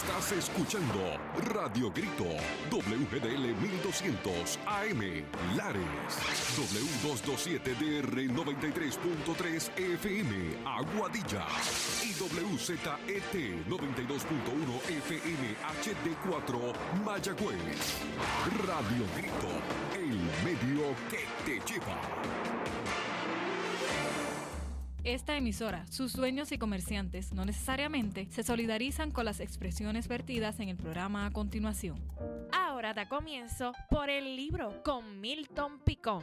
Estás escuchando Radio Grito, WGDL 1200 AM, Lares, W227DR 93.3 FM, Aguadilla, y WZET 92.1 FM HD4, Mayagüez. Radio Grito, el medio que te lleva. Esta emisora, sus dueños y comerciantes no necesariamente se solidarizan con las expresiones vertidas en el programa a continuación. Ahora da comienzo Por el Libro con Milton Picón.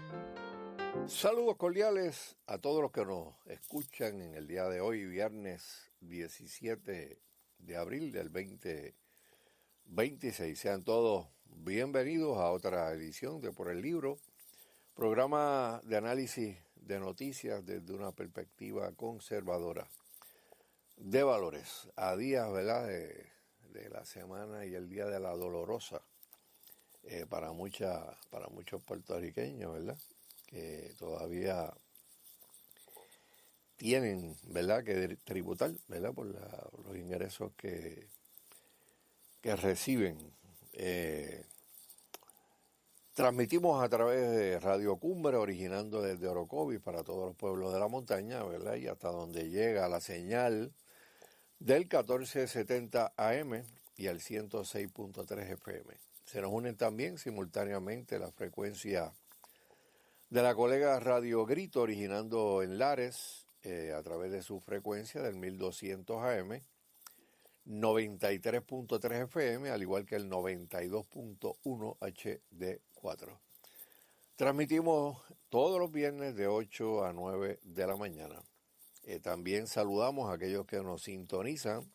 Saludos cordiales a todos los que nos escuchan en el día de hoy, viernes 17 de abril del 2026. Sean todos bienvenidos a otra edición de Por el Libro, programa de análisis de noticias desde una perspectiva conservadora de valores, a días, ¿verdad?, de la semana y el día de la dolorosa para muchos puertorriqueños, ¿verdad?, que todavía tienen, ¿verdad?, que tributar, ¿verdad?, por los ingresos que reciben. Transmitimos a través de Radio Cumbre, originando desde Orocovis para todos los pueblos de la montaña, ¿verdad?, y hasta donde llega la señal del 1470 AM y el 106.3 FM. Se nos unen también simultáneamente la frecuencia de la colega Radio Grito, originando en Lares, a través de su frecuencia del 1200 AM, 93.3 FM, al igual que el 92.1 HD4. Transmitimos todos los viernes de 8 a 9 de la mañana. También saludamos a aquellos que nos sintonizan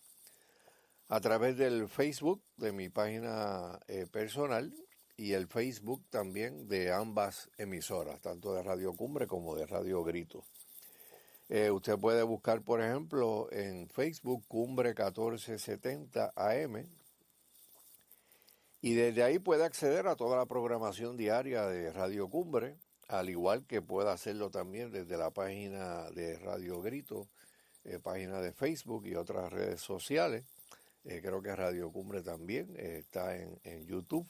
a través del Facebook de mi página personal y el Facebook también de ambas emisoras, tanto de Radio Cumbre como de Radio Grito. Usted puede buscar, por ejemplo, en Facebook Cumbre 1470 AM y desde ahí puede acceder a toda la programación diaria de Radio Cumbre, al igual que puede hacerlo también desde la página de Radio Grito, página de Facebook y otras redes sociales. Creo que Radio Cumbre también está en YouTube.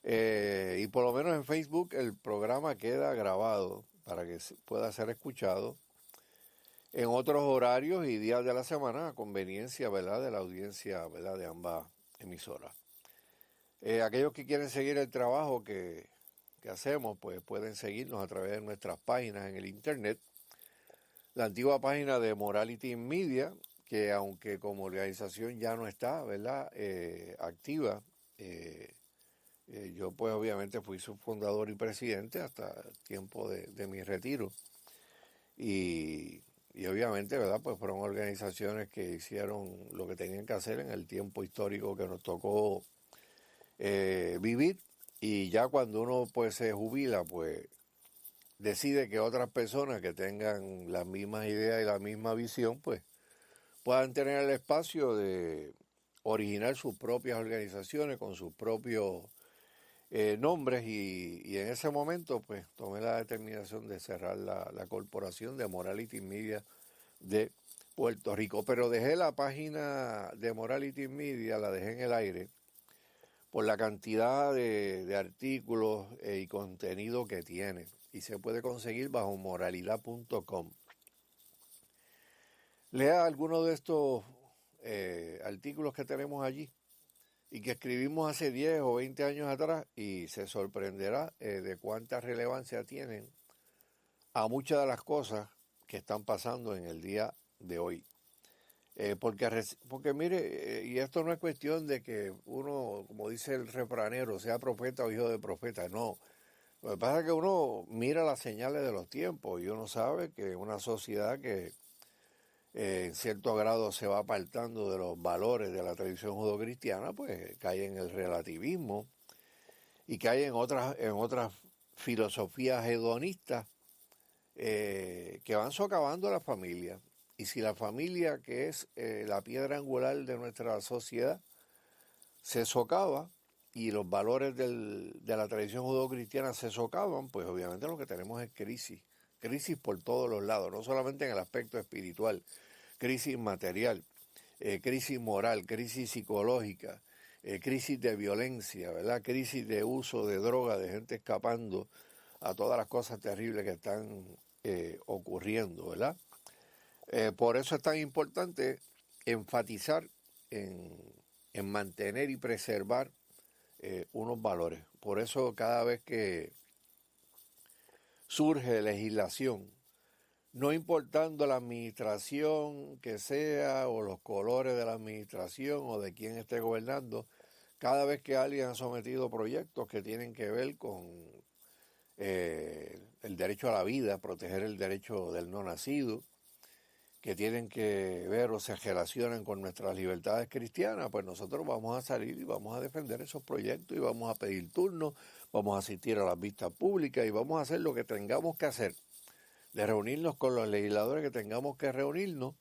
Y por lo menos en Facebook el programa queda grabado para que pueda ser escuchado en otros horarios y días de la semana a conveniencia, ¿verdad?, de la audiencia, ¿verdad?, de ambas emisoras. Aquellos que quieren seguir el trabajo que hacemos, pues pueden seguirnos a través de nuestras páginas en el internet. La antigua página de Morality Media, que aunque como organización ya no está, ¿verdad?, activa, yo pues obviamente fui su fundador y presidente hasta el tiempo de mi retiro. Y obviamente, ¿verdad?, pues fueron organizaciones que hicieron lo que tenían que hacer en el tiempo histórico que nos tocó vivir, y ya cuando uno pues se jubila, pues decide que otras personas que tengan las mismas ideas y la misma visión, pues puedan tener el espacio de originar sus propias organizaciones con sus propios nombres, y en ese momento pues tomé la determinación de cerrar la corporación de Morality Media de Puerto Rico, pero dejé la página de Morality Media, la dejé en el aire por la cantidad de artículos y contenido que tiene, y se puede conseguir bajo moralidad.com. Lea algunos de estos artículos que tenemos allí y que escribimos hace 10 o 20 años atrás, y se sorprenderá de cuánta relevancia tienen a muchas de las cosas que están pasando en el día de hoy. Porque mire, y esto no es cuestión de que uno, como dice el refranero, sea profeta o hijo de profeta, no. Lo que pasa es que uno mira las señales de los tiempos y uno sabe que una sociedad que en cierto grado se va apartando de los valores de la tradición judeocristiana, pues cae en el relativismo y cae en otras filosofías hedonistas que van socavando a la familia. Y si la familia, que es la piedra angular de nuestra sociedad, se socava y los valores de la tradición judeocristiana se socavan, pues obviamente lo que tenemos es crisis por todos los lados, no solamente en el aspecto espiritual, crisis material, crisis moral, crisis psicológica, crisis de violencia, ¿verdad? Crisis de uso de droga, de gente escapando a todas las cosas terribles que están ocurriendo, ¿verdad? Por eso es tan importante enfatizar en mantener y preservar unos valores. Por eso cada vez que surge legislación, no importando la administración que sea o los colores de la administración o de quién esté gobernando, cada vez que alguien ha sometido proyectos que tienen que ver con el derecho a la vida, proteger el derecho del no nacido, que tienen que ver o se relacionan con nuestras libertades cristianas, pues nosotros vamos a salir y vamos a defender esos proyectos y vamos a pedir turnos, vamos a asistir a las vistas públicas y vamos a hacer lo que tengamos que hacer, de reunirnos con los legisladores que tengamos que reunirnos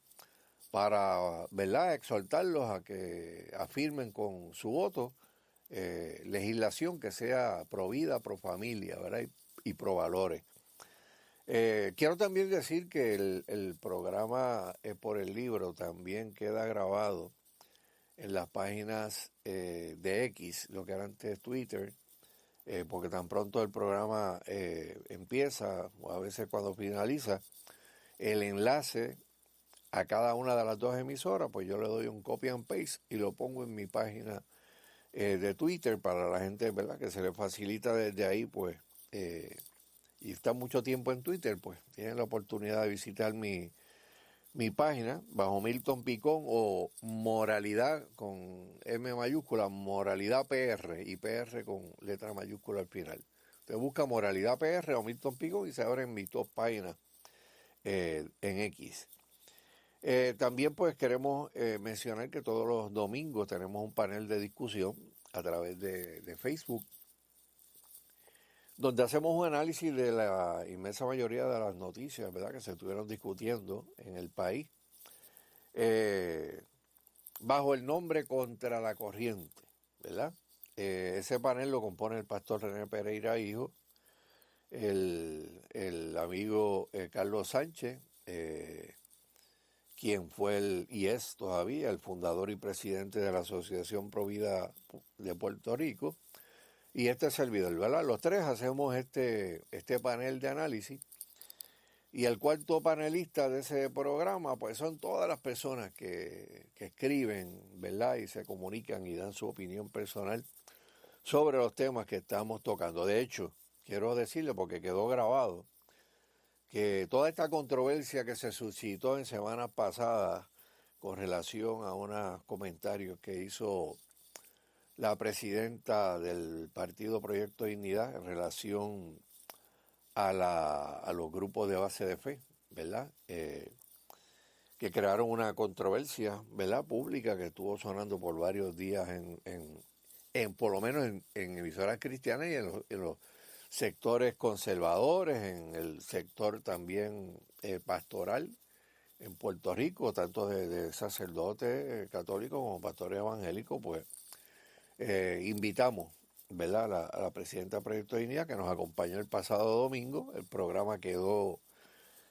para, ¿verdad?, exhortarlos a que afirmen con su voto legislación que sea pro vida, pro familia, ¿verdad?, y pro valores. Quiero también decir que el programa por el libro también queda grabado en las páginas de X, lo que era antes Twitter, porque tan pronto el programa empieza, o a veces cuando finaliza, el enlace a cada una de las dos emisoras, pues yo le doy un copy and paste y lo pongo en mi página de Twitter para la gente, ¿verdad?, que se le facilita desde ahí, pues, y está mucho tiempo en Twitter, pues tienen la oportunidad de visitar mi página bajo Milton Picón o Moralidad con M mayúscula, Moralidad PR y PR con letra mayúscula al final. Usted busca Moralidad PR o Milton Picón y se abren mis dos páginas en X. También pues queremos mencionar que todos los domingos tenemos un panel de discusión a través de Facebook, donde hacemos un análisis de la inmensa mayoría de las noticias, ¿verdad?, que se estuvieron discutiendo en el país, bajo el nombre Contra la Corriente, ¿verdad? Ese panel lo compone el pastor René Pereira Hijo, el amigo Carlos Sánchez, quien fue y es todavía el fundador y presidente de la Asociación Pro Vida de Puerto Rico, y este servidor, ¿verdad? Los tres hacemos este panel de análisis, y el cuarto panelista de ese programa, pues son todas las personas que escriben, ¿verdad?, y se comunican y dan su opinión personal sobre los temas que estamos tocando. De hecho, quiero decirle, porque quedó grabado, que toda esta controversia que se suscitó en semanas pasadas con relación a unos comentarios que hizo la presidenta del Partido Proyecto Dignidad en relación a los grupos de base de fe, ¿verdad?, que crearon una controversia, ¿verdad?, pública que estuvo sonando por varios días por lo menos en emisoras cristianas y en los sectores conservadores, en el sector también pastoral en Puerto Rico, tanto de sacerdotes católicos como pastores evangélicos. Pues invitamos, ¿verdad?, a la presidenta del Proyecto de Dignidad, que nos acompañó el pasado domingo. El programa quedó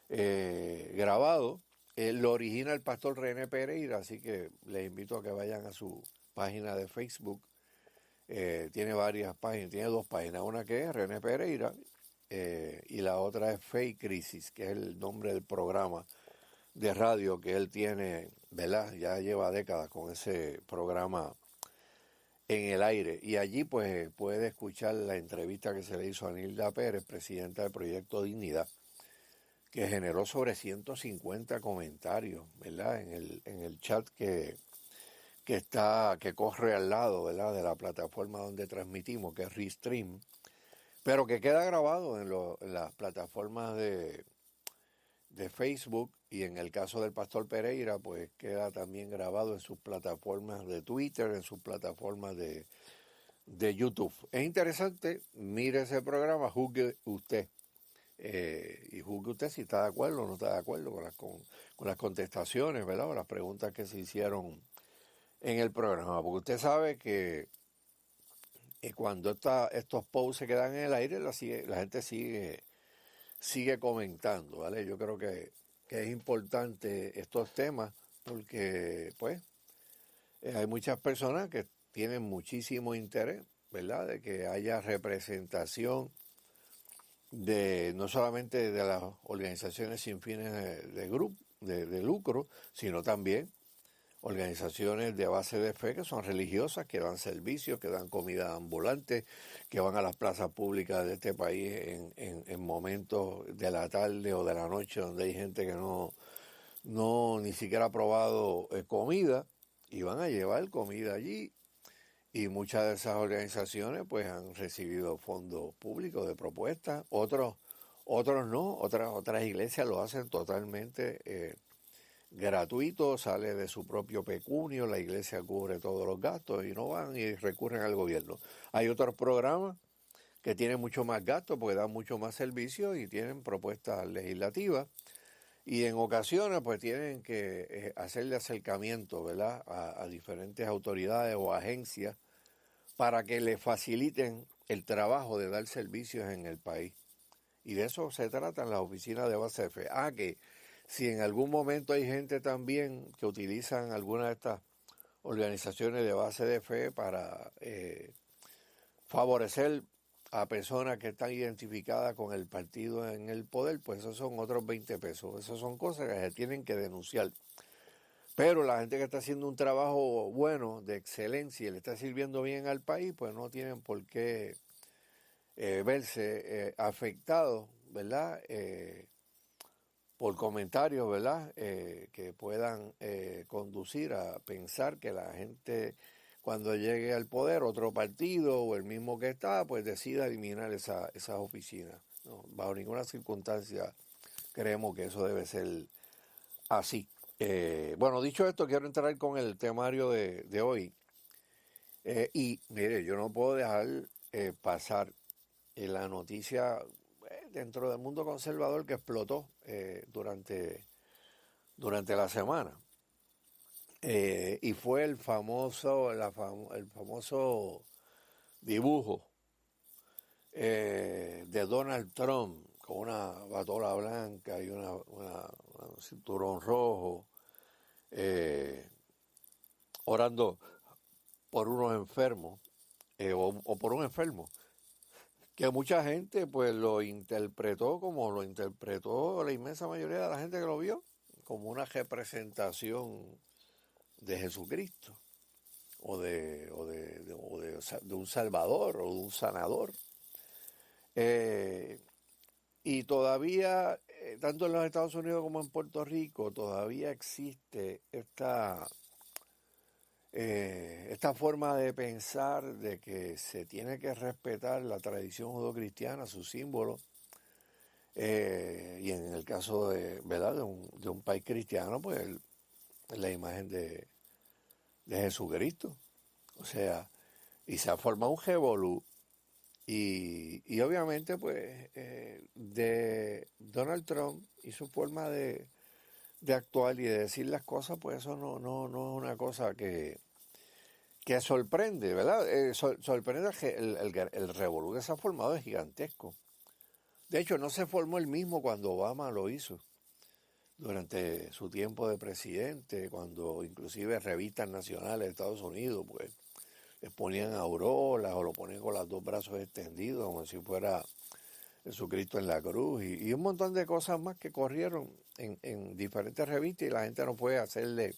grabado. Lo origina el pastor René Pereira, así que les invito a que vayan a su página de Facebook. Tiene varias páginas, tiene dos páginas, una que es René Pereira y la otra es Faith Crisis, que es el nombre del programa de radio que él tiene, ¿verdad? Ya lleva décadas con ese programa en el aire, y allí pues puede escuchar la entrevista que se le hizo a Nilda Pérez, presidenta del Proyecto Dignidad, que generó sobre 150 comentarios, ¿verdad?, en el chat que corre al lado, ¿verdad?, de la plataforma donde transmitimos, que es Restream, pero que queda grabado en las plataformas de Facebook, y en el caso del pastor Pereira, pues queda también grabado en sus plataformas de Twitter, en sus plataformas de YouTube. Es interesante, mire ese programa, juzgue usted, y juzgue usted si está de acuerdo o no está de acuerdo con las contestaciones, ¿verdad?, o las preguntas que se hicieron en el programa, porque usted sabe que cuando estos posts se quedan en el aire, la gente sigue comentando, ¿vale? Yo creo que es importante estos temas porque, pues, hay muchas personas que tienen muchísimo interés, ¿verdad?, de que haya representación de no solamente de las organizaciones sin fines de lucro, sino también organizaciones de base de fe que son religiosas, que dan servicios, que dan comida ambulante, que van a las plazas públicas de este país en momentos de la tarde o de la noche donde hay gente que no ni siquiera ha probado comida, y van a llevar comida allí. Y muchas de esas organizaciones pues han recibido fondos públicos de propuestas, otros no, otras iglesias lo hacen totalmente gratuito, sale de su propio pecunio, la iglesia cubre todos los gastos y no van y recurren al gobierno. Hay otros programas que tienen mucho más gastos porque dan mucho más servicios y tienen propuestas legislativas, y en ocasiones pues tienen que hacerle acercamiento, ¿verdad?, a diferentes autoridades o agencias para que le faciliten el trabajo de dar servicios en el país. Y de eso se tratan las oficinas de base de fe. Que si en algún momento hay gente también que utilizan alguna de estas organizaciones de base de fe para favorecer a personas que están identificadas con el partido en el poder, pues esos son otros 20 pesos. Esas son cosas que se tienen que denunciar. Pero la gente que está haciendo un trabajo bueno, de excelencia, y le está sirviendo bien al país, pues no tienen por qué verse afectados, ¿verdad?, por comentarios, ¿verdad?, que puedan conducir a pensar que la gente, cuando llegue al poder, otro partido o el mismo que está, pues decida eliminar esas oficinas. No, bajo ninguna circunstancia creemos que eso debe ser así. Bueno, dicho esto, quiero entrar con el temario de hoy. Y mire, yo no puedo dejar pasar la noticia dentro del mundo conservador que explotó durante la semana. Y fue el famoso dibujo de Donald Trump con una batola blanca y un cinturón rojo, orando por unos enfermos o por un enfermo, que mucha gente pues lo interpretó como lo interpretó la inmensa mayoría de la gente que lo vio, como una representación de Jesucristo o de un salvador o de un sanador. Y todavía, tanto en los Estados Unidos como en Puerto Rico, todavía existe esta forma de pensar de que se tiene que respetar la tradición judeocristiana, sus símbolos, y en el caso ¿verdad?, de un país cristiano, pues la imagen de Jesucristo. O sea, y se ha formado un revolú. Y obviamente, pues, de Donald Trump y su forma de actuar y de decir las cosas, pues eso no es una cosa que sorprende, ¿verdad? Sorprende que el revolú que se ha formado es gigantesco. De hecho, no se formó el mismo cuando Obama lo hizo, durante su tiempo de presidente, cuando inclusive revistas nacionales de Estados Unidos, pues, ponían auroras o lo ponían con los dos brazos extendidos como si fuera Jesucristo en la cruz y un montón de cosas más que corrieron en diferentes revistas, y la gente no puede hacerle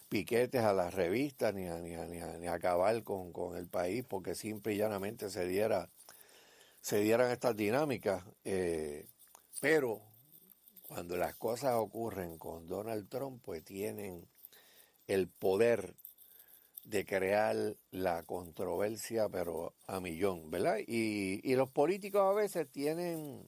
piquetes a las revistas ni acabar con el país porque simple y llanamente se dieran estas dinámicas, pero cuando las cosas ocurren con Donald Trump, pues tienen el poder de crear la controversia, pero a millón, ¿verdad? Y los políticos a veces tienen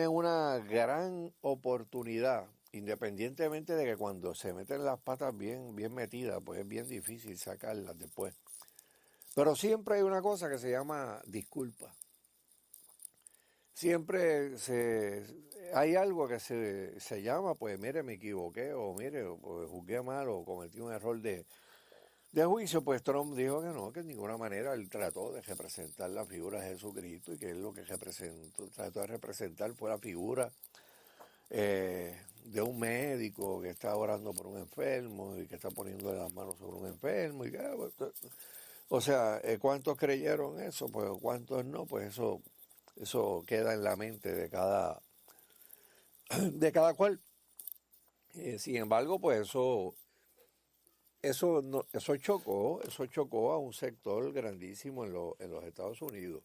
una gran oportunidad, independientemente de que cuando se meten las patas bien metidas, pues es bien difícil sacarlas después. Pero siempre hay una cosa que se llama disculpa. Siempre hay algo que se llama, pues mire, me equivoqué, o mire, pues, juzgué mal, o cometí un error de juicio. Pues Trump dijo que no, que de ninguna manera él trató de representar la figura de Jesucristo, y que él lo que trató de representar fue la figura de un médico que está orando por un enfermo y que está poniendo las manos sobre un enfermo. O sea, ¿cuántos creyeron eso? Pues cuántos no, pues eso queda en la mente de cada cual. Sin embargo, pues eso chocó a un sector grandísimo en los Estados Unidos.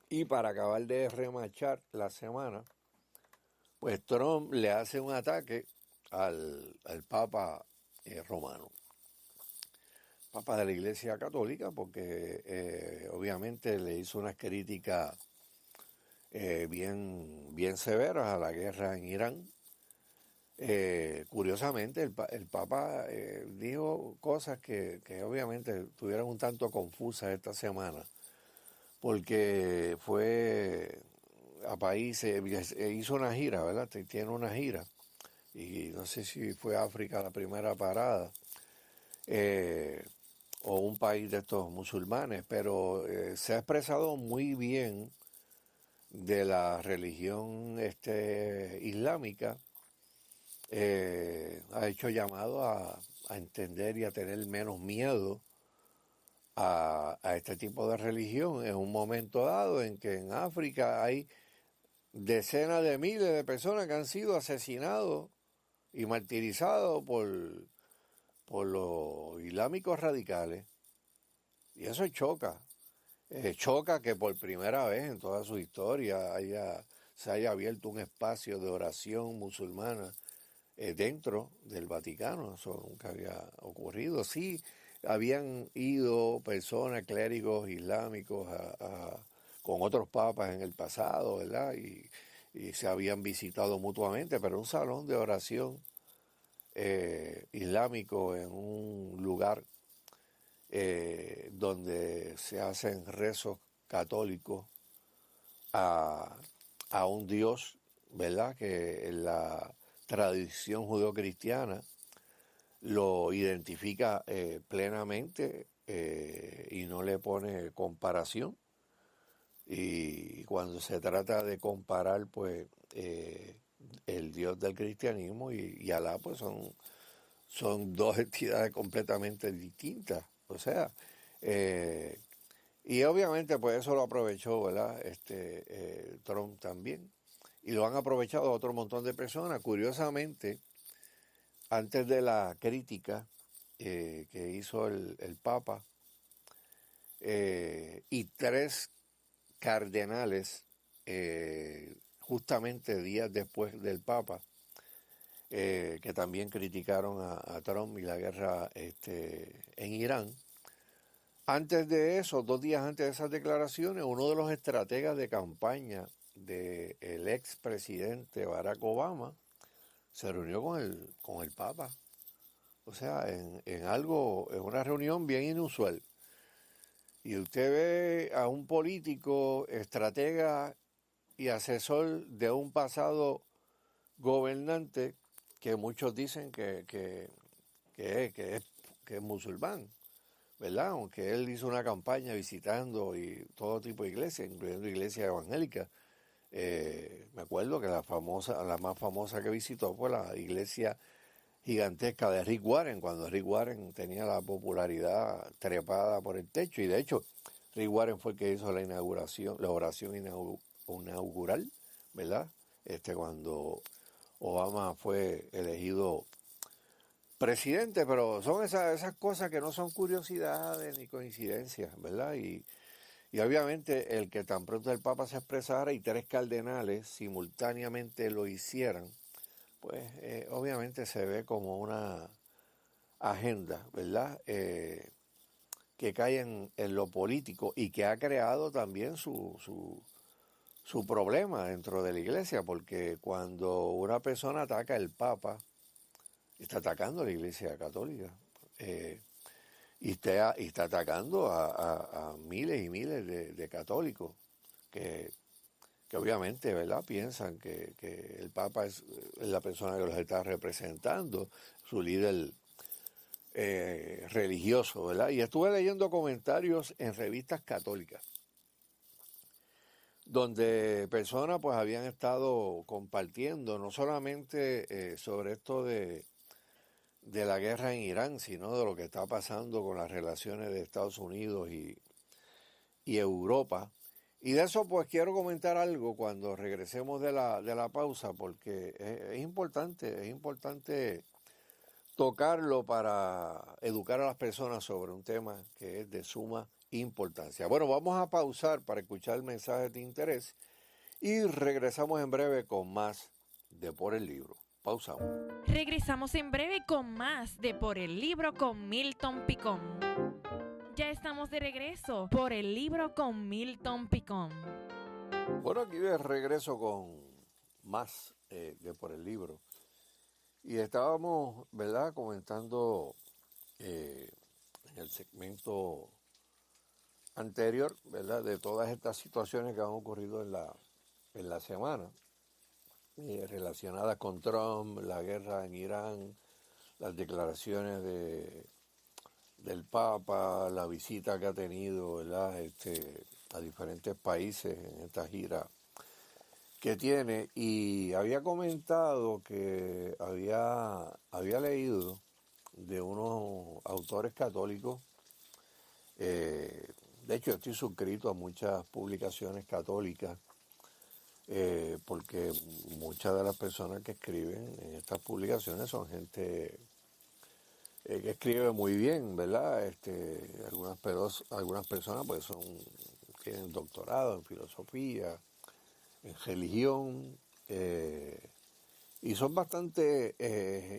Y para acabar de remachar la semana, pues Trump le hace un ataque al Papa romano, Papa de la Iglesia Católica, porque obviamente le hizo unas críticas bien severas a la guerra en Irán. Curiosamente, el Papa dijo cosas que obviamente estuvieron un tanto confusas esta semana, porque fue a países, hizo una gira, ¿verdad? Tiene una gira, y no sé si fue África la primera parada, o un país de estos musulmanes, pero se ha expresado muy bien de la religión islámica. Ha hecho llamado a entender y a tener menos miedo a este tipo de religión en un momento dado en que en África hay decenas de miles de personas que han sido asesinados y martirizados por los islámicos radicales. Y eso choca. Choca que por primera vez en toda su historia se haya abierto un espacio de oración musulmana dentro del Vaticano. Eso nunca había ocurrido. Sí, habían ido personas, clérigos islámicos con otros papas en el pasado, ¿verdad? Y se habían visitado mutuamente, pero un salón de oración islámico en un lugar donde se hacen rezos católicos a un Dios, ¿verdad? Que en la tradición judeocristiana lo identifica plenamente y no le pone comparación. Y cuando se trata de comparar, pues, el Dios del cristianismo y Alá, pues son dos entidades completamente distintas. O sea, y obviamente, pues eso lo aprovechó, ¿verdad? Trump también. Y lo han aprovechado otro montón de personas. Curiosamente, antes de la crítica que hizo el Papa y 3 cardenales, justamente días después del Papa, que también criticaron a Trump y la guerra en Irán. Antes de eso, 2 días antes de esas declaraciones, uno de los estrategas de campaña del expresidente Barack Obama se reunió con el Papa. O sea, en una reunión bien inusual. Y usted ve a un político, estratega y asesor de un pasado gobernante que muchos dicen que es musulmán, ¿verdad? Aunque él hizo una campaña visitando y todo tipo de iglesias, incluyendo iglesias evangélicas. Me acuerdo que la más famosa que visitó fue la iglesia gigantesca de Rick Warren, cuando Rick Warren tenía la popularidad trepada por el techo. Y de hecho, Rick Warren fue el que hizo la oración inaugural, ¿verdad? Cuando Obama fue elegido presidente. Pero son esas cosas que no son curiosidades ni coincidencias, ¿verdad? Y obviamente el que tan pronto el Papa se expresara y 3 cardenales simultáneamente lo hicieran, pues obviamente se ve como una agenda, ¿verdad? Que cae en lo político y que ha creado también su problema dentro de la iglesia, porque cuando una persona ataca al Papa, está atacando a la Iglesia Católica. Y está atacando a miles y miles de católicos que obviamente, ¿verdad?, piensan que el Papa es la persona que los está representando, su líder religioso, ¿verdad? Y estuve leyendo comentarios en revistas católicas donde personas pues habían estado compartiendo no solamente sobre esto de la guerra en Irán, sino de lo que está pasando con las relaciones de Estados Unidos y Europa. Y de eso pues quiero comentar algo cuando regresemos de la pausa, porque es importante tocarlo para educar a las personas sobre un tema que es de suma importancia. Bueno, vamos a pausar para escuchar mensajes de interés y regresamos en breve con más de Por el Libro. Pausamos. Regresamos en breve con más de Por el Libro con Milton Picón. Ya estamos de regreso por el libro con Milton Picón. Bueno, aquí de regreso con más de Por el Libro. Y estábamos, ¿verdad?, comentando en el segmento anterior, ¿verdad?, de todas estas situaciones que han ocurrido en la semana, relacionadas con Trump, la guerra en Irán, las declaraciones del Papa, la visita que ha tenido, ¿verdad?, a diferentes países en esta gira que tiene. Y había comentado que había leído de unos autores católicos. De hecho, estoy suscrito a muchas publicaciones católicas, porque muchas de las personas que escriben en estas publicaciones son gente que escribe muy bien, ¿verdad? Algunas personas pues tienen doctorado en filosofía, en religión, y son bastante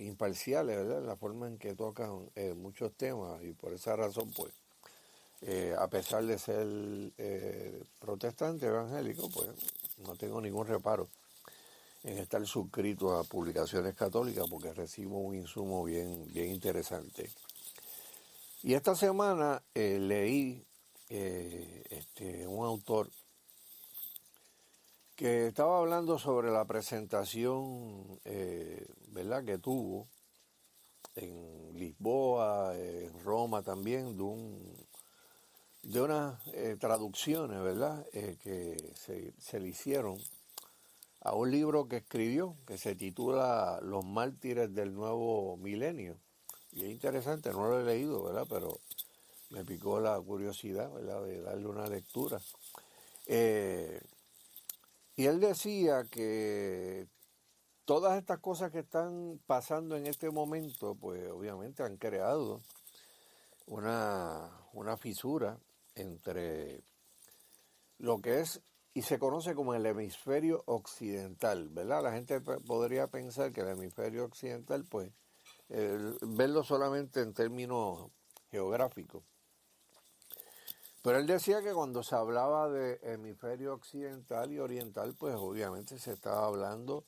imparciales, ¿verdad?, en la forma en que tocan muchos temas, y por esa razón pues a pesar de ser protestante evangélico, pues no tengo ningún reparo en estar suscrito a publicaciones católicas, porque recibo un insumo bien interesante. Y esta semana leí un autor que estaba hablando sobre la presentación, ¿verdad?, que tuvo en Lisboa, en Roma también, de unas traducciones, ¿verdad?, que se le hicieron a un libro que escribió, que se titula Los mártires del nuevo milenio. Y es interesante, no lo he leído, ¿verdad?, pero me picó la curiosidad, ¿verdad?, de darle una lectura. Y él decía que todas estas cosas que están pasando en este momento, pues obviamente han creado una fisura entre lo que es y se conoce como el hemisferio occidental, ¿verdad? La gente podría pensar que el hemisferio occidental, pues, verlo solamente en términos geográficos. Pero él decía que cuando se hablaba de hemisferio occidental y oriental, pues obviamente se estaba hablando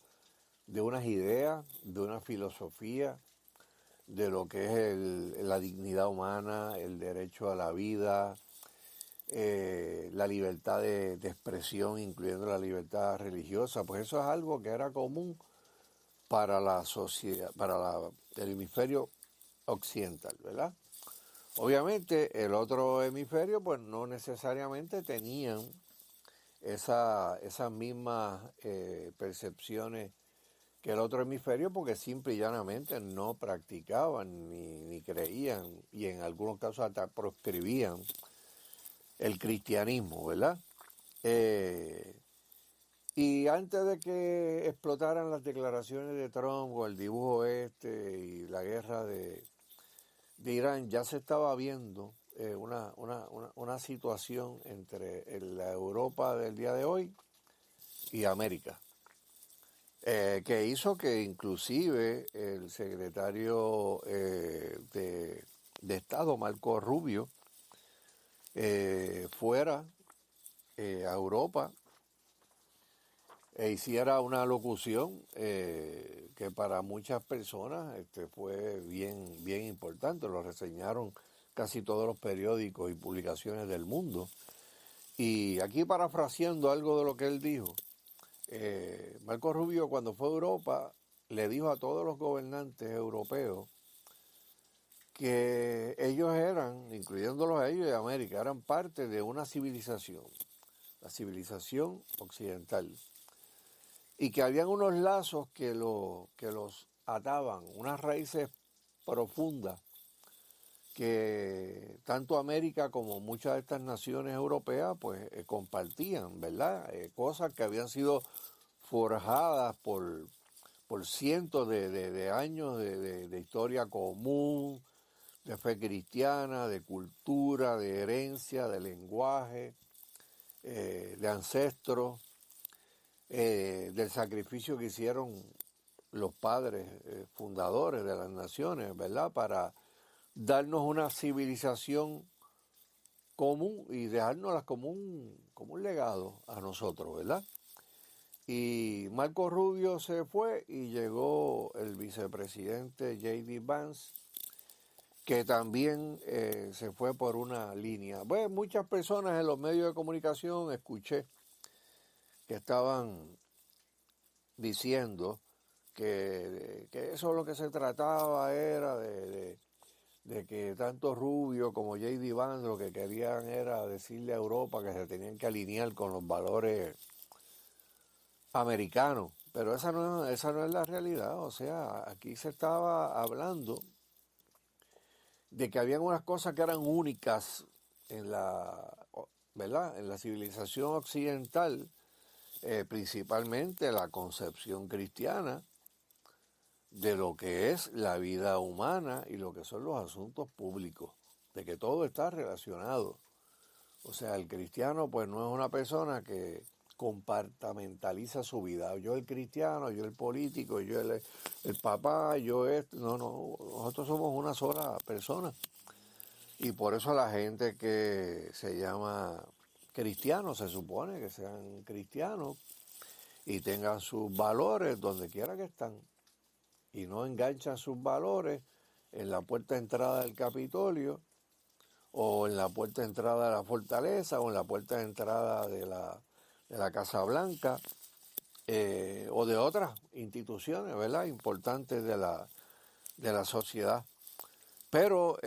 de unas ideas, de una filosofía, de lo que es la dignidad humana, el derecho a la vida, la libertad de expresión, incluyendo la libertad religiosa. Pues eso es algo que era común para la sociedad, el hemisferio occidental, ¿verdad? Obviamente el otro hemisferio pues no necesariamente tenían esas mismas percepciones que el otro hemisferio, porque simple y llanamente no practicaban ni creían, y en algunos casos hasta proscribían el cristianismo, ¿verdad? Y antes de que explotaran las declaraciones de Trump o el dibujo y la guerra de Irán, ya se estaba viendo una situación entre la Europa del día de hoy y América, que hizo que inclusive el secretario de Estado, Marco Rubio, fuera a Europa e hiciera una locución que para muchas personas fue bien importante. Lo reseñaron casi todos los periódicos y publicaciones del mundo. Y aquí, parafraseando algo de lo que él dijo, Marco Rubio, cuando fue a Europa, le dijo a todos los gobernantes europeos que ellos eran, incluyéndolos a ellos de América, eran parte de una civilización, la civilización occidental, y que habían unos lazos que los ataban, unas raíces profundas que tanto América como muchas de estas naciones europeas pues compartían, ¿verdad? Cosas que habían sido forjadas por cientos de años de historia común, de fe cristiana, de cultura, de herencia, de lenguaje, de ancestros, del sacrificio que hicieron los padres fundadores de las naciones, ¿verdad? Para darnos una civilización común y dejárnoslas como un legado a nosotros, ¿verdad? Y Marco Rubio se fue y llegó el vicepresidente J.D. Vance, que también se fue por una línea. Bueno, muchas personas en los medios de comunicación escuché que estaban diciendo que eso lo que se trataba era de que tanto Rubio como J.D. Vance lo que querían era decirle a Europa que se tenían que alinear con los valores americanos, pero esa no es la realidad. O sea, aquí se estaba hablando de que habían unas cosas que eran únicas en ¿verdad? En la civilización occidental, principalmente la concepción cristiana de lo que es la vida humana y lo que son los asuntos públicos, de que todo está relacionado. O sea, el cristiano pues no es una persona que compartamentaliza su vida. Yo el cristiano, yo el político, yo el papá, yo esto. No, nosotros somos una sola persona. Y por eso la gente que se llama cristiano, se supone que sean cristianos y tengan sus valores donde quiera que están. Y no enganchan sus valores en la puerta de entrada del Capitolio, o en la puerta de entrada de la Fortaleza, o en la puerta de entrada de la Casa Blanca, o de otras instituciones, ¿verdad?, importantes de la sociedad. Pero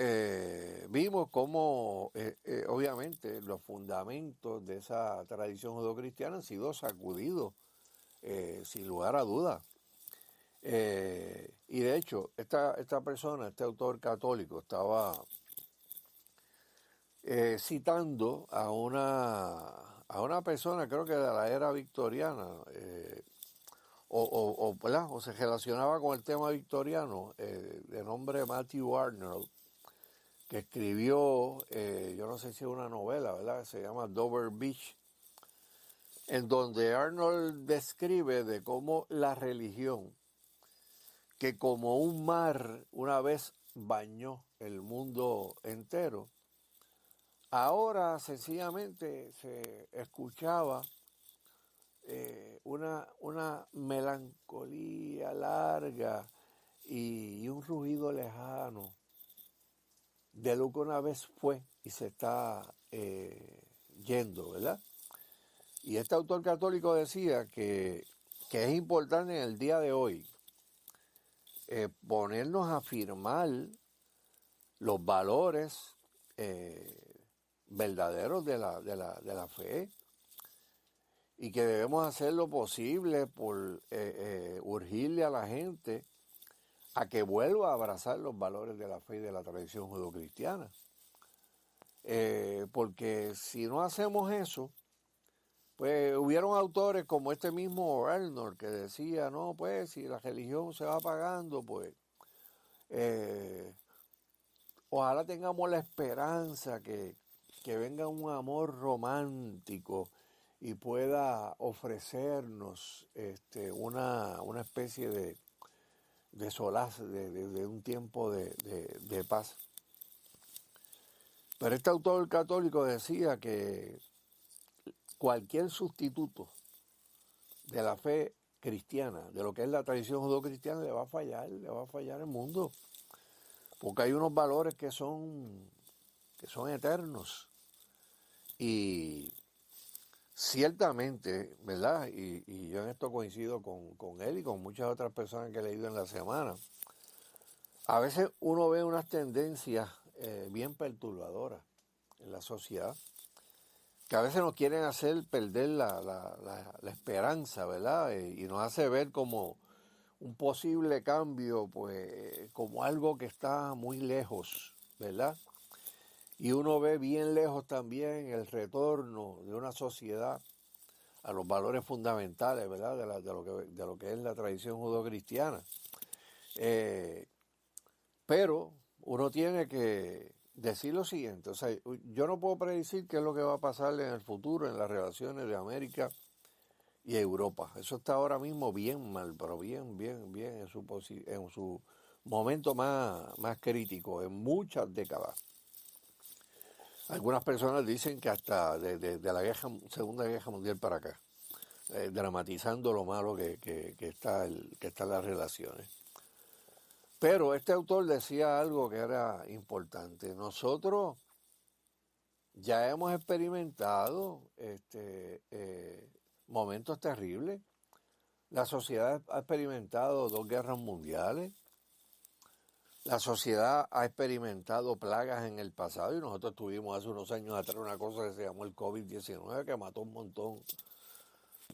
vimos cómo, obviamente, los fundamentos de esa tradición judeocristiana han sido sacudidos, sin lugar a dudas. Y de hecho, esta persona, este autor católico, estaba citando a una persona, creo que de la era victoriana, o se relacionaba con el tema victoriano, de nombre Matthew Arnold, que escribió, yo no sé si es una novela, ¿verdad?, se llama Dover Beach, en donde Arnold describe de cómo la religión, que como un mar una vez bañó el mundo entero, ahora sencillamente se escuchaba una melancolía larga y un rugido lejano de lo que una vez fue y se está yendo, ¿verdad? Y este autor católico decía que es importante en el día de hoy ponernos a afirmar los valores verdaderos de la fe, y que debemos hacer lo posible por urgirle a la gente a que vuelva a abrazar los valores de la fe y de la tradición judeocristiana. Porque si no hacemos eso, pues hubieron autores como este mismo Arnold que decía, no, pues si la religión se va apagando, pues ojalá tengamos la esperanza que venga un amor romántico y pueda ofrecernos una especie de solaz, de un tiempo de paz. Pero este autor católico decía que cualquier sustituto de la fe cristiana, de lo que es la tradición judeocristiana, le va a fallar el mundo, porque hay unos valores que son eternos. Y ciertamente, ¿verdad?, y yo en esto coincido con él y con muchas otras personas que he leído en la semana, a veces uno ve unas tendencias bien perturbadoras en la sociedad, que a veces nos quieren hacer perder la esperanza, ¿verdad? Y nos hace ver como un posible cambio, pues, como algo que está muy lejos, ¿verdad? Y uno ve bien lejos también el retorno de una sociedad a los valores fundamentales, ¿verdad? De lo que es la tradición judeocristiana. Pero uno tiene que decir lo siguiente, o sea, yo no puedo predecir qué es lo que va a pasar en el futuro en las relaciones de América y Europa. Eso está ahora mismo bien mal, pero bien en su momento más crítico, en muchas décadas. Algunas personas dicen que hasta de la Segunda Guerra Mundial para acá, dramatizando lo malo que está en las relaciones. Pero este autor decía algo que era importante. Nosotros ya hemos experimentado momentos terribles. La sociedad ha experimentado 2 guerras mundiales. La sociedad ha experimentado plagas en el pasado y nosotros tuvimos hace unos años atrás una cosa que se llamó el COVID-19 que mató un montón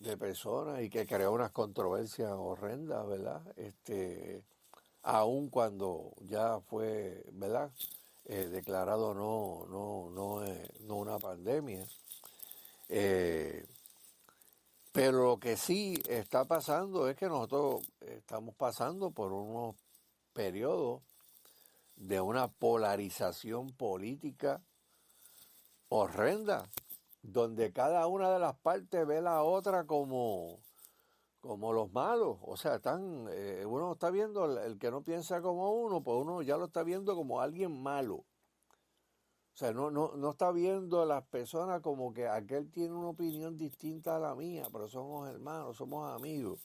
de personas y que creó unas controversias horrendas, ¿verdad? Aun cuando ya fue, ¿verdad? Declarado no una pandemia. Pero lo que sí está pasando es que nosotros estamos pasando por unos periodos de una polarización política horrenda, donde cada una de las partes ve a la otra como los malos. O sea, uno está viendo el que no piensa como uno, pues uno ya lo está viendo como alguien malo. O sea, no está viendo a las personas como que aquel tiene una opinión distinta a la mía, pero somos hermanos, somos amigos.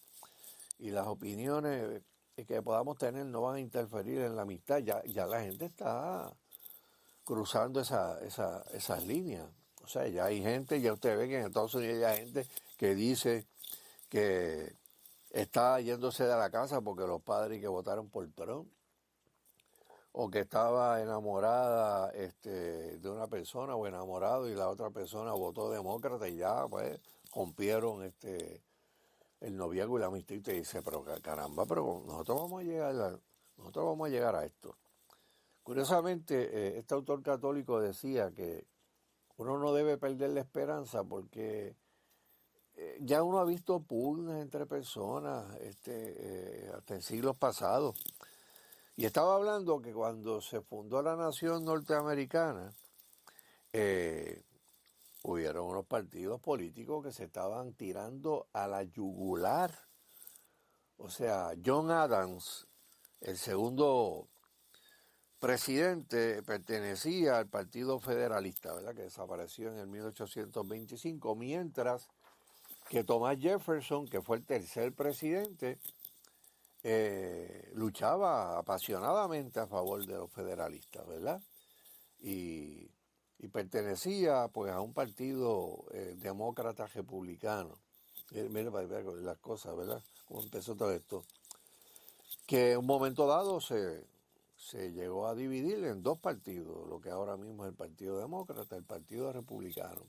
Y las opiniones que podamos tener no van a interferir en la amistad. Ya la gente está cruzando esas líneas. O sea, ya hay gente, ya usted ve que en Estados Unidos hay gente que dice que está yéndose de la casa porque los padres que votaron por Trump, o que estaba enamorada de una persona o enamorado y la otra persona votó demócrata y ya pues rompieron el noviazgo y la amistad. Y te dice, pero caramba, pero nosotros vamos a llegar a esto. Curiosamente, este autor católico decía que uno no debe perder la esperanza porque ya uno ha visto pugnas entre personas hasta en siglos pasados. Y estaba hablando que cuando se fundó la nación norteamericana, hubieron unos partidos políticos que se estaban tirando a la yugular. O sea, John Adams, el segundo presidente, pertenecía al Partido Federalista, ¿verdad?, que desapareció en el 1825, mientras que Thomas Jefferson, que fue el tercer presidente, luchaba apasionadamente a favor de los federalistas, ¿verdad? Y pertenecía pues a un partido demócrata republicano. Mira para ver las cosas, ¿verdad? Cómo empezó todo esto. Que en un momento dado se llegó a dividir en 2 partidos, lo que ahora mismo es el Partido Demócrata, el Partido Republicano.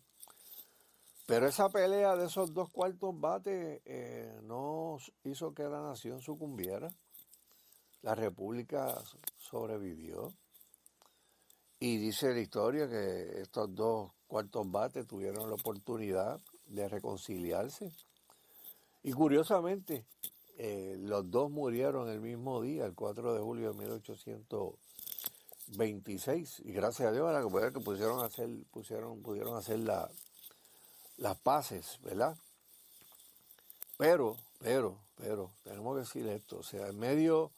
Pero esa pelea de esos 2 cuartos bates no hizo que la nación sucumbiera. La república sobrevivió. Y dice la historia que estos 2 cuartos bates tuvieron la oportunidad de reconciliarse. Y curiosamente, los 2 murieron el mismo día, el 4 de julio de 1826. Y gracias a Dios que pudieron hacer las paces, ¿verdad? Pero, tenemos que decir esto, o sea, en medio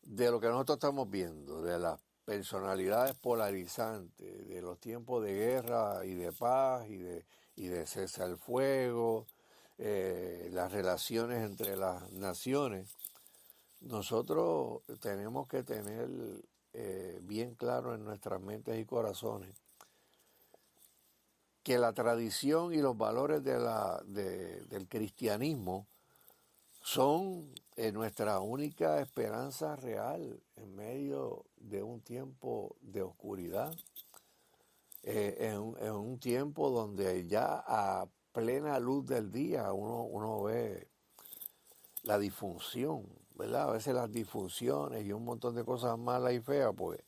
de lo que nosotros estamos viendo, de las personalidades polarizantes, de los tiempos de guerra y de paz y de cesar el fuego, las relaciones entre las naciones, nosotros tenemos que tener bien claro en nuestras mentes y corazones que la tradición y los valores del cristianismo son nuestra única esperanza real en medio de un tiempo de oscuridad. en un tiempo donde ya a plena luz del día uno ve la disfunción, ¿verdad? A veces las disfunciones y un montón de cosas malas y feas, pues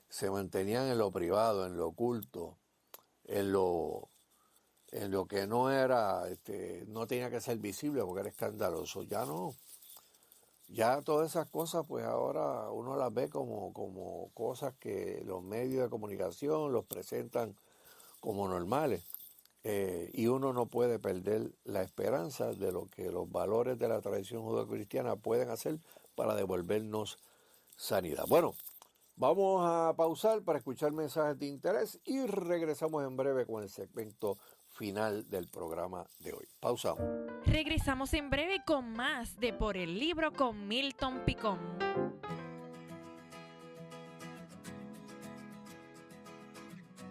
se mantenían en lo privado, en lo oculto, en lo que no era, no tenía que ser visible porque era escandaloso. Ya no. Ya todas esas cosas, pues ahora uno las ve como cosas que los medios de comunicación los presentan como normales. Y uno no puede perder la esperanza de lo que los valores de la tradición judeocristiana pueden hacer para devolvernos sanidad. Bueno, vamos a pausar para escuchar mensajes de interés y regresamos en breve con el segmento final del programa de hoy. Pausamos. Regresamos en breve con más de Por el Libro con Milton Picón.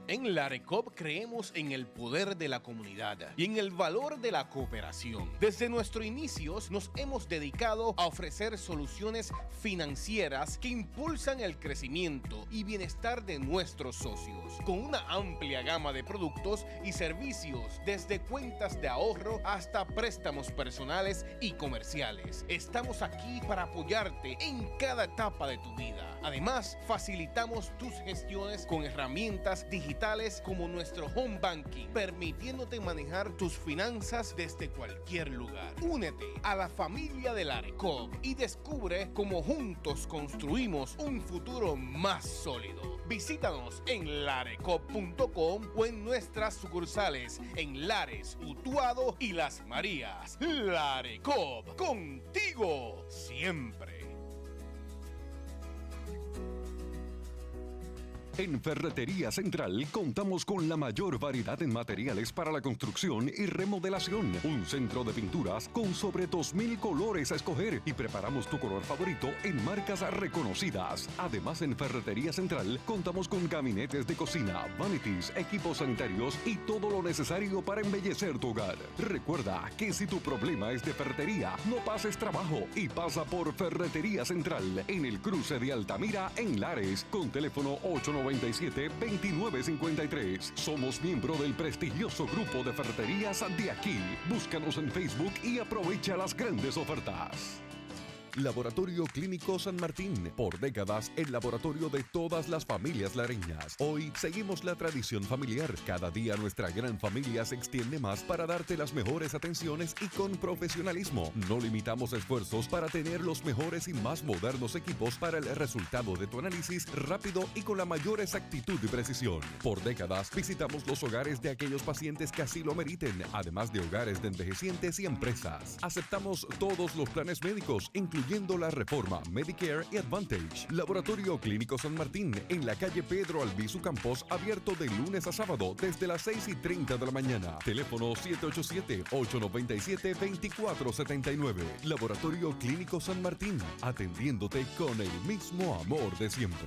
En Larecoop creemos en el poder de la comunidad y en el valor de la cooperación. Desde nuestros inicios nos hemos dedicado a ofrecer soluciones financieras que impulsan el crecimiento y bienestar de nuestros socios, con una amplia gama de productos y servicios, desde cuentas de ahorro hasta préstamos personales y comerciales. Estamos aquí para apoyarte en cada etapa de tu vida. Además, facilitamos tus gestiones con herramientas digitales como nuestro home banking, permitiéndote manejar tus finanzas desde cualquier lugar. Únete a la familia de Larecoop y descubre cómo juntos construimos un futuro más sólido. Visítanos en larecoop.com o en nuestras sucursales en Lares, Utuado y Las Marías. Larecoop, contigo siempre. En Ferretería Central contamos con la mayor variedad en materiales para la construcción y remodelación. Un centro de pinturas con sobre 2,000 colores a escoger y preparamos tu color favorito en marcas reconocidas. Además, en Ferretería Central contamos con gabinetes de cocina, vanities, equipos sanitarios y todo lo necesario para embellecer tu hogar. Recuerda que si tu problema es de ferretería, no pases trabajo y pasa por Ferretería Central en el cruce de Altamira en Lares con teléfono 897-2953. Somos miembro del prestigioso grupo de ferreterías de aquí. Búscanos en Facebook y aprovecha las grandes ofertas. Laboratorio Clínico San Martín, por décadas el laboratorio de todas las familias lareñas. Hoy seguimos la tradición familiar. Cada día nuestra gran familia se extiende más para darte las mejores atenciones y con profesionalismo. No limitamos esfuerzos para tener los mejores y más modernos equipos para el resultado de tu análisis rápido y con la mayor exactitud y precisión. Por décadas visitamos los hogares de aquellos pacientes que así lo meriten, además de hogares de envejecientes y empresas. Aceptamos todos los planes médicos, incluyendo la Reforma, Medicare y Advantage. Laboratorio Clínico San Martín, en la calle Pedro Albizu Campos, abierto de lunes a sábado desde las 6:30 de la mañana. Teléfono 787-897-2479. Laboratorio Clínico San Martín, atendiéndote con el mismo amor de siempre.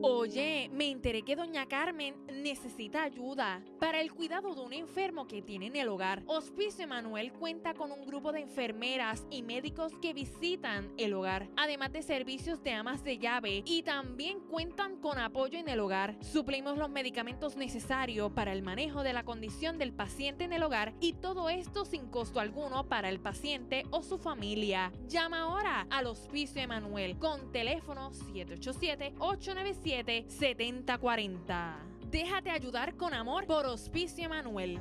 Oye, me enteré que doña Carmen necesita ayuda para el cuidado de un enfermo que tiene en el hogar. Hospicio Emanuel cuenta con un grupo de enfermeras y médicos que visitan el hogar, además de servicios de amas de llave, y también cuentan con apoyo en el hogar. Suplimos los medicamentos necesarios para el manejo de la condición del paciente en el hogar, y todo esto sin costo alguno para el paciente o su familia. Llama ahora al Hospicio Emanuel con teléfono 787-897-7040. Déjate ayudar con amor por Hospicio Emanuel.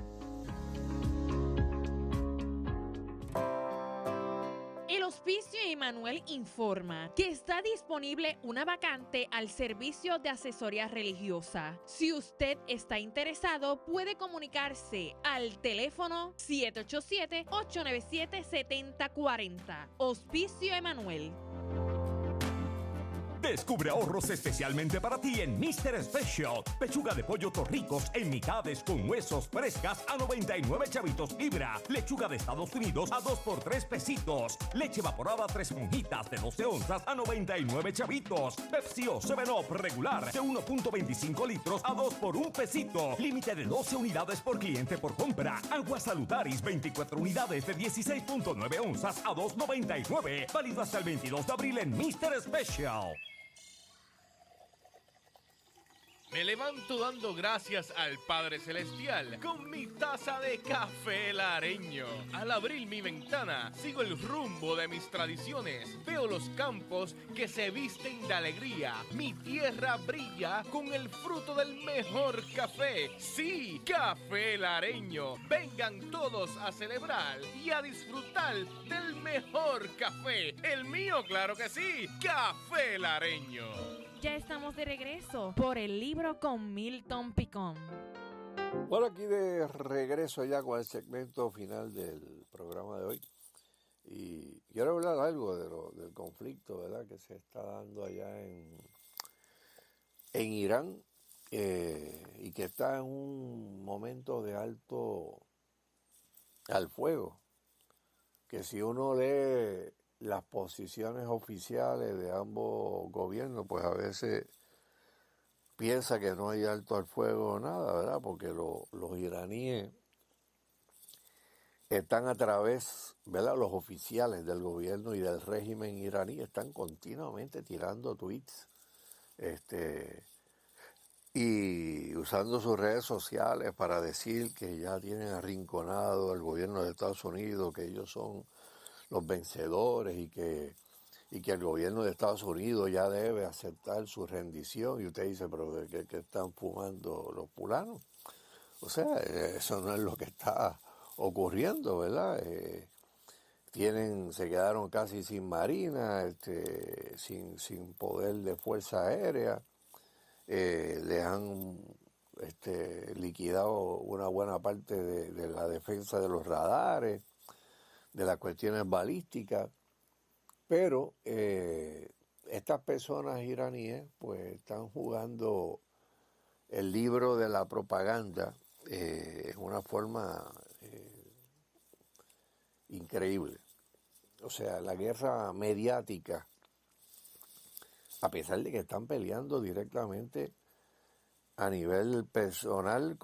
El Hospicio Emanuel informa que está disponible una vacante al servicio de asesoría religiosa. Si usted está interesado, puede comunicarse al teléfono 787-897-7040. Hospicio Emanuel. Descubre ahorros especialmente para ti en Mr. Special. Pechuga de pollo Torricos en mitades con huesos frescas a 99 chavitos libra. Lechuga de Estados Unidos a 2 por 3 pesitos. Leche evaporada 3 monjitas de 12 onzas a 99 chavitos. Pepsi o 7-Up regular de 1.25 litros a 2 por 1 pesito. Límite de 12 unidades por cliente por compra. Agua Salutaris 24 unidades de 16.9 onzas a 2.99. Válido hasta el 22 de abril en Mr. Special. Me levanto dando gracias al Padre Celestial con mi taza de café lareño. Al abrir mi ventana, sigo el rumbo de mis tradiciones. Veo los campos que se visten de alegría. Mi tierra brilla con el fruto del mejor café. Sí, café lareño. Vengan todos a celebrar y a disfrutar del mejor café. El mío, claro que sí, café lareño. Ya estamos de regreso por el libro con Milton Picón. Bueno, aquí de regreso ya con el segmento final del programa de hoy. Y quiero hablar algo del conflicto, ¿verdad?, que se está dando allá en Irán y que está en un momento de alto al fuego. Que si uno lee las posiciones oficiales de ambos gobiernos, pues a veces piensa que no hay alto al fuego o nada, ¿verdad? Porque los iraníes están a través, ¿verdad? Los oficiales del gobierno y del régimen iraní están continuamente tirando tweets y usando sus redes sociales para decir que ya tienen arrinconado al gobierno de Estados Unidos, que ellos son los vencedores y que el gobierno de Estados Unidos ya debe aceptar su rendición. Y usted dice, pero ¿qué están fumando los fulanos? O sea, eso no es lo que está ocurriendo, ¿verdad? Se quedaron casi sin marina, sin poder de fuerza aérea, les han liquidado una buena parte de la defensa de los radares, de las cuestiones balísticas, pero estas personas iraníes pues están jugando el libro de la propaganda en una forma increíble. O sea, la guerra mediática, a pesar de que están peleando directamente a nivel personal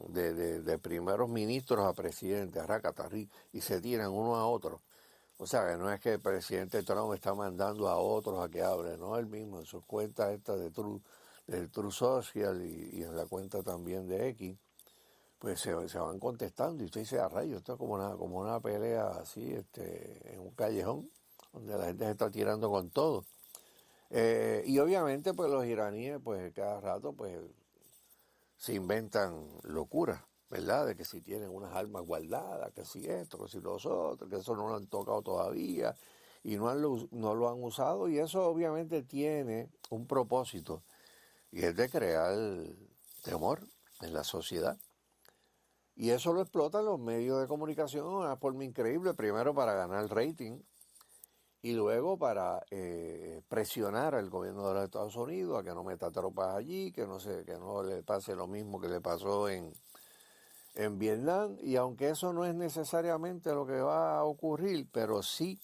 de primeros ministros a presidentes, a Racatarrí, y se tiran uno a otro. O sea, que no es que el presidente Trump está mandando a otros a que hablen, no, él mismo en sus cuentas estas del True Social y en la cuenta también de X, pues se van contestando y usted dice, a rayos, esto es como una pelea así, en un callejón, donde la gente se está tirando con todo. Y obviamente pues los iraníes pues cada rato pues se inventan locuras, ¿verdad? De que si tienen unas armas guardadas, que si esto, que si los otros, que eso no lo han tocado todavía y no lo han usado, y eso obviamente tiene un propósito y es de crear temor en la sociedad. Y eso lo explotan los medios de comunicación de una forma increíble, primero para ganar rating y luego para presionar al gobierno de los Estados Unidos a que no meta tropas allí, que no le pase lo mismo que le pasó en Vietnam. Y aunque eso no es necesariamente lo que va a ocurrir, pero sí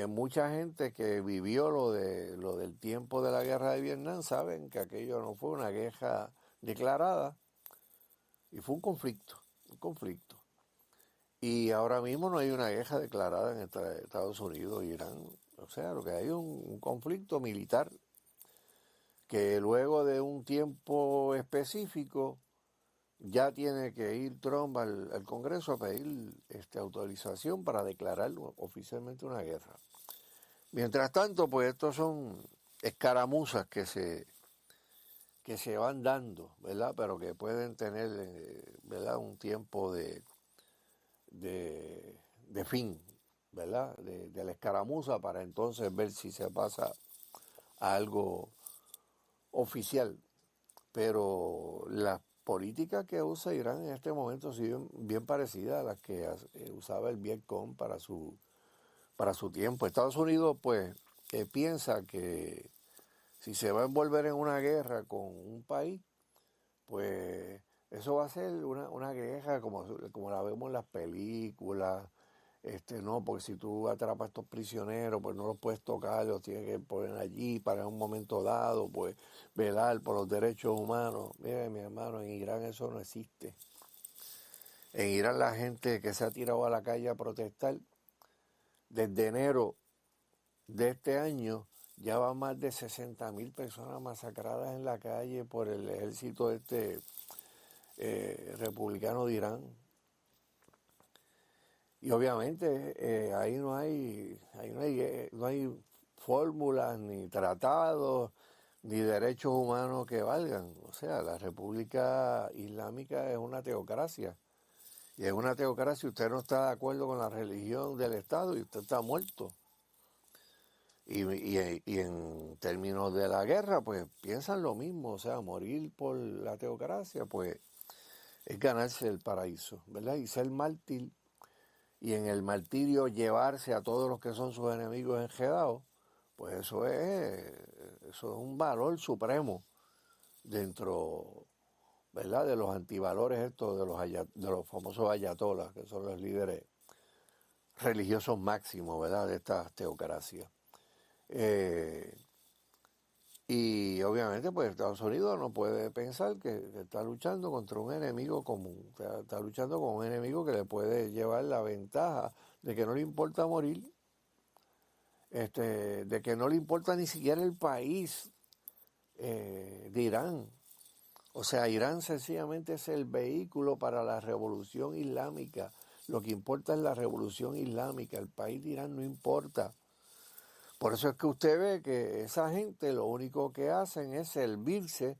mucha gente que vivió lo del tiempo de la guerra de Vietnam saben que aquello no fue una guerra declarada y fue un conflicto. Y ahora mismo no hay una guerra declarada en Estados Unidos e Irán. O sea, lo que hay es un conflicto militar que luego de un tiempo específico ya tiene que ir Trump al Congreso a pedir autorización para declarar oficialmente una guerra. Mientras tanto, pues estos son escaramuzas que se van dando, ¿verdad? Pero que pueden tener, ¿verdad?, un tiempo de fin, ¿verdad?, de la escaramuza para entonces ver si se pasa a algo oficial. Pero las políticas que usa Irán en este momento siguen bien parecidas a las que usaba el Vietcong para su tiempo. Estados Unidos, pues, piensa que si se va a envolver en una guerra con un país, pues eso va a ser una guerra como la vemos en las películas, no, porque si tú atrapas a estos prisioneros, pues no los puedes tocar, los tienes que poner allí para un momento dado, pues velar por los derechos humanos. Mire, mi hermano, en Irán eso no existe. En Irán la gente que se ha tirado a la calle a protestar, desde enero de este año, ya van más de 60.000 personas masacradas en la calle por el ejército republicano de Irán. Y obviamente ahí no hay fórmulas, ni tratados, ni derechos humanos que valgan. O sea, la República Islámica es una teocracia. Y en una teocracia usted no está de acuerdo con la religión del Estado y usted está muerto. Y en términos de la guerra, pues piensan lo mismo. O sea, morir por la teocracia, pues es ganarse el paraíso, ¿verdad? Y ser mártir, y en el martirio llevarse a todos los que son sus enemigos enredados, pues eso es un valor supremo dentro, ¿verdad?, de los antivalores estos de los famosos ayatolas, que son los líderes religiosos máximos, ¿verdad?, de estas teocracias. Y obviamente pues Estados Unidos no puede pensar que está luchando contra un enemigo común, está luchando con un enemigo que le puede llevar la ventaja de que no le importa morir, de que no le importa ni siquiera el país de Irán. O sea, Irán sencillamente es el vehículo para la revolución islámica. Lo que importa es la revolución islámica, el país de Irán no importa. Por eso es que usted ve que esa gente lo único que hacen es servirse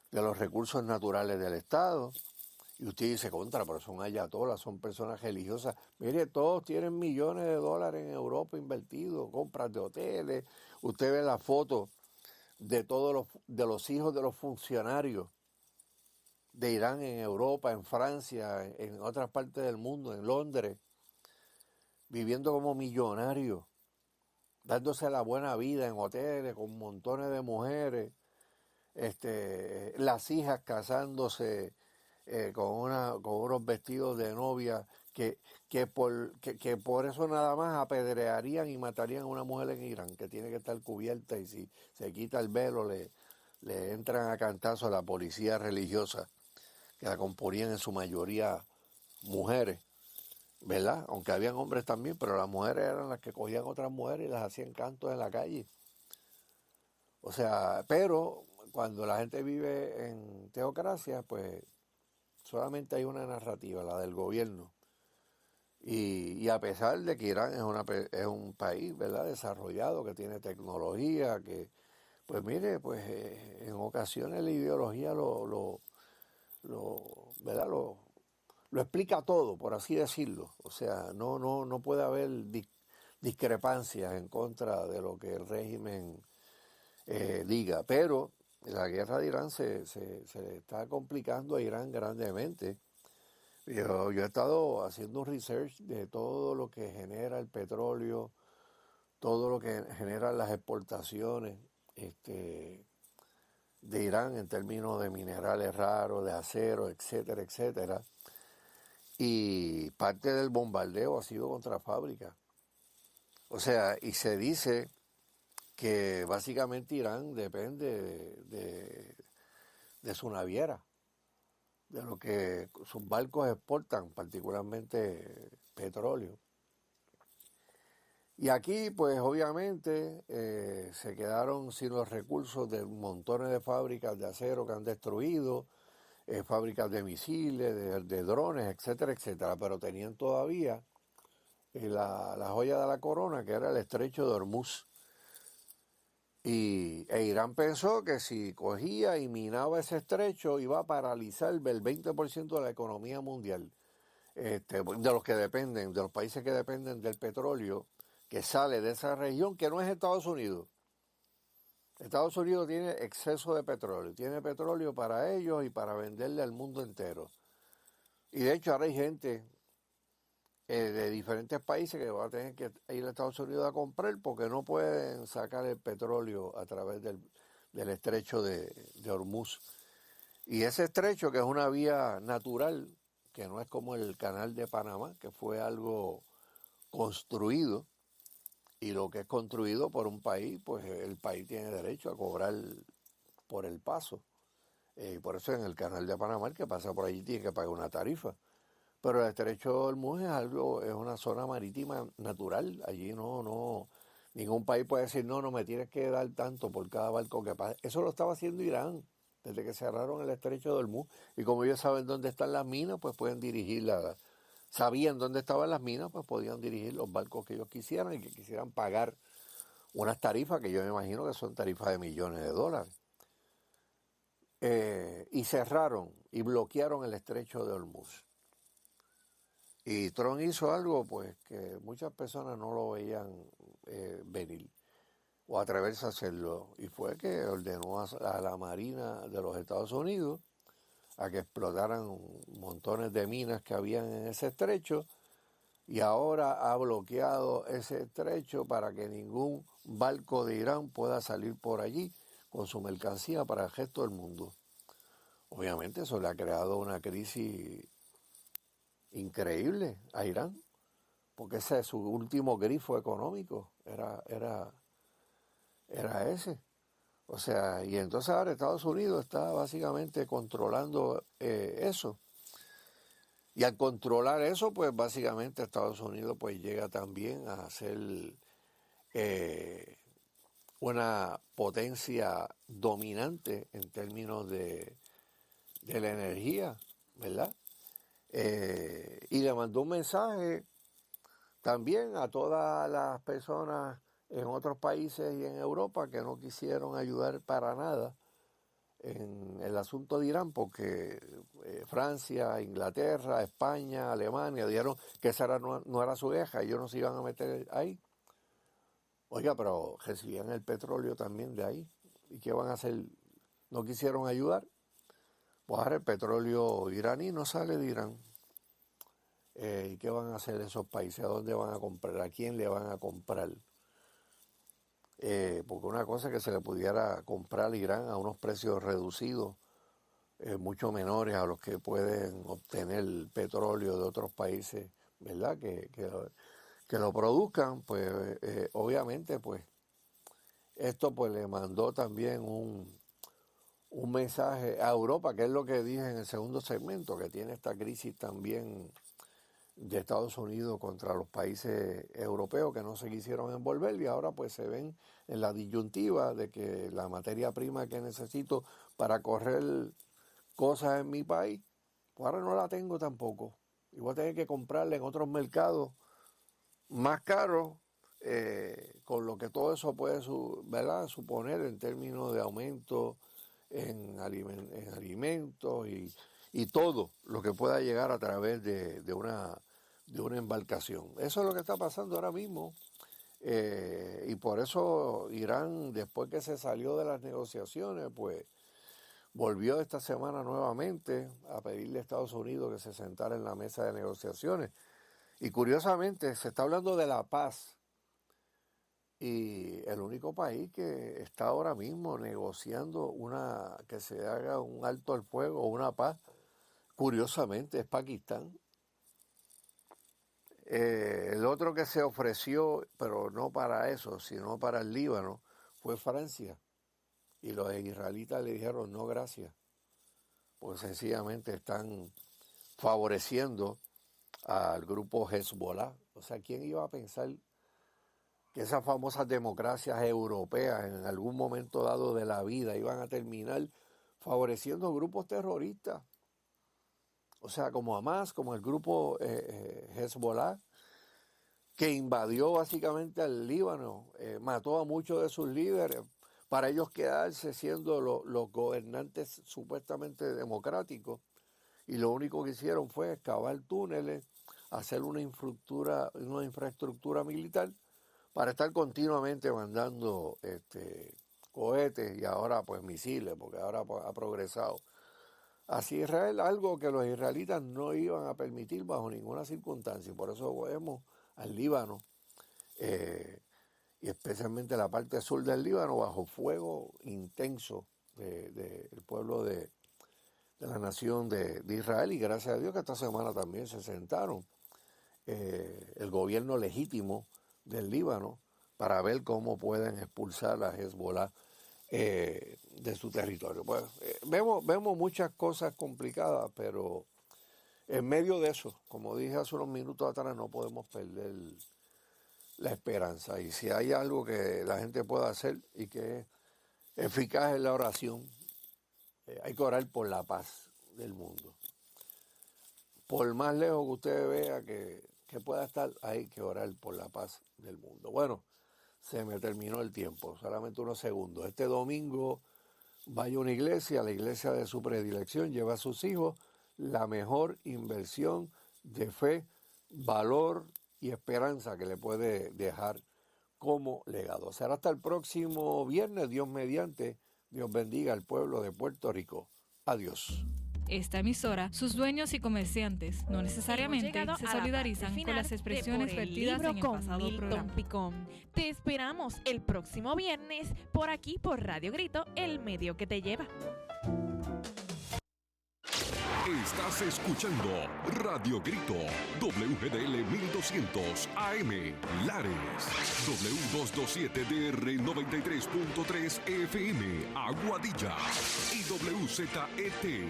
de los recursos naturales del Estado. Y usted dice, pero son ayatolas, son personas religiosas. Mire, todos tienen millones de dólares en Europa invertidos, compras de hoteles. Usted ve la foto de todos los hijos de los funcionarios de Irán en Europa, en Francia, en otras partes del mundo, en Londres, viviendo como millonarios, dándose la buena vida en hoteles con montones de mujeres, las hijas casándose con unos vestidos de novia que por eso nada más apedrearían y matarían a una mujer en Irán, que tiene que estar cubierta, y si se quita el velo le entran a cantazo a la policía religiosa, que la componían en su mayoría mujeres, ¿verdad? Aunque habían hombres también, pero las mujeres eran las que cogían otras mujeres y las hacían cantos en la calle. O sea, pero cuando la gente vive en teocracia, pues solamente hay una narrativa, la del gobierno. Y a pesar de que Irán es un país, ¿verdad?, desarrollado, que tiene tecnología, que, pues mire, pues en ocasiones la ideología ¿verdad?, lo explica todo, por así decirlo. O sea, no puede haber discrepancias en contra de lo que el régimen diga. Pero la guerra de Irán se le está complicando a Irán grandemente. Yo he estado haciendo un research de todo lo que genera el petróleo, todo lo que generan las exportaciones de Irán en términos de minerales raros, de acero, etcétera, etcétera. Y parte del bombardeo ha sido contra fábricas. O sea, y se dice que básicamente Irán depende de su naviera, de lo que sus barcos exportan, particularmente petróleo. Y aquí, pues obviamente, se quedaron sin los recursos de montones de fábricas de acero que han destruido, fábricas de misiles, de drones, etcétera, etcétera, pero tenían todavía la joya de la corona, que era el estrecho de Hormuz. E Irán pensó que si cogía y minaba ese estrecho iba a paralizar el 20% de la economía mundial, de los que dependen, de los países que dependen del petróleo que sale de esa región, que no es Estados Unidos. Estados Unidos tiene exceso de petróleo, tiene petróleo para ellos y para venderle al mundo entero. Y de hecho ahora hay gente de diferentes países que va a tener que ir a Estados Unidos a comprar porque no pueden sacar el petróleo a través del estrecho de Hormuz. Y ese estrecho, que es una vía natural, que no es como el canal de Panamá, que fue algo construido, y lo que es construido por un país, pues el país tiene derecho a cobrar por el paso. Por eso en el canal de Panamá, el que pasa por allí tiene que pagar una tarifa. Pero el estrecho de Hormuz es una zona marítima natural. Allí Ningún país puede decir, no, me tienes que dar tanto por cada barco que pase. Eso lo estaba haciendo Irán desde que cerraron el estrecho de Hormuz. Y como ellos saben dónde están las minas, pues pueden dirigirlas. Sabían dónde estaban las minas, pues podían dirigir los barcos que ellos quisieran y que quisieran pagar unas tarifas que yo me imagino que son tarifas de millones de dólares. Y cerraron y bloquearon el estrecho de Hormuz. Y Trump hizo algo pues que muchas personas no lo veían venir o atreverse a hacerlo, y fue que ordenó a la Marina de los Estados Unidos a que explotaran montones de minas que habían en ese estrecho, y ahora ha bloqueado ese estrecho para que ningún barco de Irán pueda salir por allí con su mercancía para el resto del mundo. Obviamente eso le ha creado una crisis increíble a Irán, porque ese es su último grifo económico, era ese. O sea, y entonces ahora Estados Unidos está básicamente controlando eso. Y al controlar eso, pues básicamente Estados Unidos pues llega también a ser una potencia dominante en términos de la energía, ¿verdad? Y le mandó un mensaje también a todas las personas en otros países y en Europa que no quisieron ayudar para nada en el asunto de Irán, porque Francia, Inglaterra, España, Alemania dijeron que esa no era su guerra, ellos no se iban a meter ahí. Oiga, pero recibían el petróleo también de ahí. ¿Y qué van a hacer? ¿No quisieron ayudar? Pues ahora el petróleo iraní no sale de Irán. ¿Y qué van a hacer esos países? ¿A dónde van a comprar? ¿A quién le van a comprar? Porque una cosa es que se le pudiera comprar a Irán a unos precios reducidos, mucho menores a los que pueden obtener petróleo de otros países, ¿verdad? Que lo produzcan, pues obviamente pues esto pues le mandó también un mensaje a Europa, que es lo que dije en el segundo segmento, que tiene esta crisis también de Estados Unidos contra los países europeos que no se quisieron envolver, y ahora pues se ven en la disyuntiva de que la materia prima que necesito para correr cosas en mi país, pues ahora no la tengo tampoco, y voy a tener que comprarla en otros mercados más caros, con lo que todo eso puede ¿verdad? Suponer en términos de aumento en alimentos y todo lo que pueda llegar a través de una embarcación. Eso es lo que está pasando ahora mismo, y por eso Irán, después que se salió de las negociaciones, pues volvió esta semana nuevamente a pedirle a Estados Unidos que se sentara en la mesa de negociaciones. Y curiosamente se está hablando de la paz, y el único país que está ahora mismo negociando que se haga un alto al fuego o una paz, curiosamente, es Pakistán. El otro que se ofreció, pero no para eso, sino para el Líbano, fue Francia. Y los israelitas le dijeron no gracias, porque sencillamente están favoreciendo al grupo Hezbollah. O sea, ¿quién iba a pensar que esas famosas democracias europeas en algún momento dado de la vida iban a terminar favoreciendo grupos terroristas? O sea, como Hamas, como el grupo Hezbollah, que invadió básicamente al Líbano, mató a muchos de sus líderes para ellos quedarse siendo los gobernantes supuestamente democráticos, y lo único que hicieron fue excavar túneles, hacer una infraestructura militar para estar continuamente mandando cohetes y ahora pues misiles, porque ahora pues, ha progresado hacia Israel, algo que los israelitas no iban a permitir bajo ninguna circunstancia. Y por eso vemos al Líbano, y especialmente la parte sur del Líbano, bajo fuego intenso del pueblo de la nación de Israel. Y gracias a Dios que esta semana también se sentaron el gobierno legítimo del Líbano para ver cómo pueden expulsar a Hezbollah de su territorio. Pues, vemos muchas cosas complicadas, pero en medio de eso, como dije hace unos minutos atrás, no podemos perder la esperanza. Y si hay algo que la gente pueda hacer y que es eficaz en la oración, hay que orar por la paz del mundo. Por más lejos que usted vea que pueda estar, hay que orar por la paz del mundo. Bueno, se me terminó el tiempo, solamente unos segundos. Este domingo vaya a una iglesia, la iglesia de su predilección, lleva a sus hijos la mejor inversión de fe, valor y esperanza que le puede dejar como legado. Será hasta el próximo viernes, Dios mediante. Dios bendiga al pueblo de Puerto Rico. Adiós. Esta emisora, sus dueños y comerciantes no necesariamente se solidarizan con las expresiones vertidas en el pasado programa. Picón. Te esperamos el próximo viernes por aquí por Radio Grito, el medio que te lleva. Estás escuchando Radio Grito, WGDL 1200 AM, Lares, W227DR 93.3 FM, Aguadilla, y WZET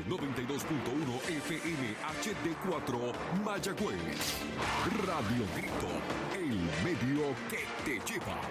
92.1 FM HD4, Mayagüez. Radio Grito, el medio que te lleva.